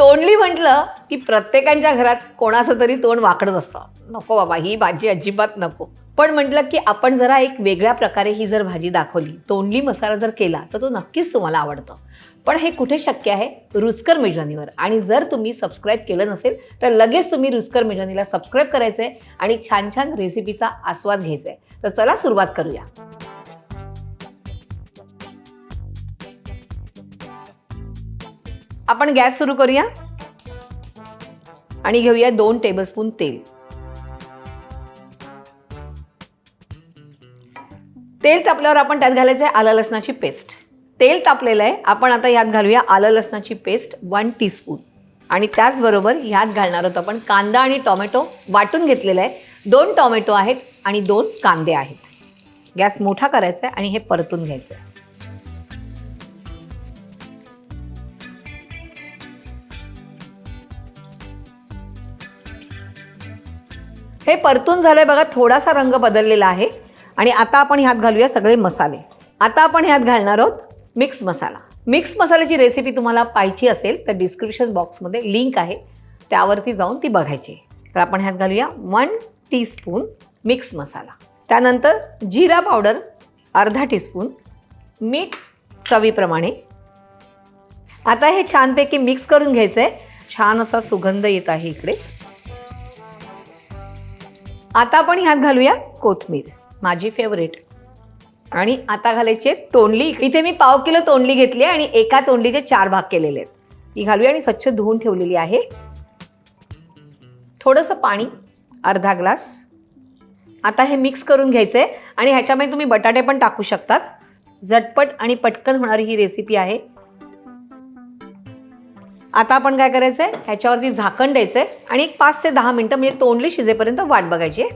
तोंडली म्हटलं की प्रत्येकाच्या घरात कोणाचं तरी तोंड वाकडच असतं. नको बाबा, ही भाजी अजिबात नको. पण म्हटलं की आपण जरा एक वेगळ्या प्रकारे ही जर भाजी दाखवली, तोंडली मसाला जर केला तर तो नक्कीच तुम्हाला आवडतो. पण हे कुठे शक्य आहे? रुचकर मेजवानीवर. आणि जर तुम्ही सबस्क्राईब केलं नसेल तर लगेच तुम्ही रुचकर मेजवानीला सबस्क्राईब करायचं आहे आणि छान छान रेसिपीचा आस्वाद घ्यायचा आहे. तर चला सुरुवात करूया. आपण गॅस सुरू करूया आणि घेऊया 2 टेबलस्पून तेल. तेल तापल्यावर आपण त्यात घालायचं आहे आलं लसणाची पेस्ट. तेल तापलेलं आहे. आपण आता यात घालूया आलं लसणाची पेस्ट 1 टीस्पून. आणि त्याचबरोबर ह्यात घालणार आहोत आपण कांदा आणि टोमॅटो वाटून घेतलेला आहे. 2 टोमॅटो आहेत आणि 2 कांदे आहेत. गॅस मोठा करायचा आहे आणि हे परतून घ्यायचं आहे. हे परतून झालंय बघा, थोडासा रंग बदललेला आहे. आणि आता आपण ह्यात घालूया सगळे मसाले. आता आपण ह्यात घालणार आहोत मिक्स मसाला. मिक्स मसाल्याची रेसिपी तुम्हाला पाहिजे असेल तर डिस्क्रिप्शन बॉक्समध्ये लिंक आहे, त्यावरती जाऊन ती बघायची. तर आपण ह्यात घालूया 1 टीस्पून मिक्स मसाला. त्यानंतर जिरा पावडर अर्धा टीस्पून, मीठ चवीप्रमाणे. आता हे छानपैकी मिक्स करून घ्यायचं आहे. छान असा सुगंध येत आहे इकडे. आता आपण ह्यात घालूया कोथिंबीर, माझी फेवरेट. आणि आता घालायची तोंडली. इथे मी पाव किलो तोंडली घेतली आहे आणि एका तोंडलीचे 4 भाग केलेले आहेत. ती घालूया आणि स्वच्छ धुवून ठेवलेली आहे. थोडंसं पाणी अर्धा ग्लास. आता हे मिक्स करून घ्यायचं आहे आणि ह्याच्यामध्ये तुम्ही बटाटे पण टाकू शकतात. झटपट आणि पटकन होणारी ही रेसिपी आहे. आता आपण काय करायचं आहे, ह्याच्यावरती झाकण द्यायचं आहे आणि एक 5 ते 10 मिनिटं म्हणजे तोंडली शिजेपर्यंत वाट बघायची आहे.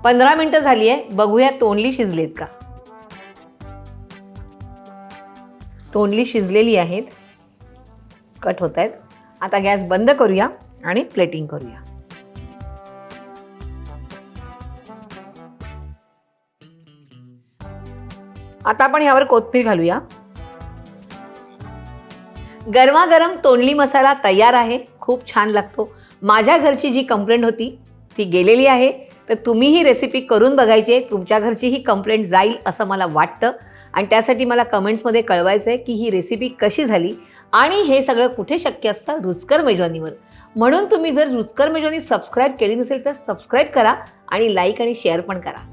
15 मिनिटं झाली आहे. बघूया तोंडली शिजलीत का. तोंडली शिजलेली आहेत, कट होत आहेत. आता गॅस बंद करूया आणि प्लेटिंग करूया. आता आपण यावर कोथिंबीर घालूया. गरमागरम तोंडली मसाला तयार आहे. खूप छान लागतो. माझ्या घरची जी कंप्लेंट होती ती गेलेली आहे. तर तुम्ही ही रेसिपी करून बघायची आहे. तुमच्या घरची ही कंप्लेंट जाईल असं मला वाटतं. आणि त्यासाठी मला कमेंट्समध्ये कळवायचं आहे की ही रेसिपी कशी झाली. आणि हे सगळं कुठे शक्य असतं? रुचकर मेजवानीवर. म्हणून तुम्ही जर रुचकर मेजवानी सबस्क्राईब केली नसेल तर सबस्क्राईब करा आणि लाईक आणि शेअर पण करा.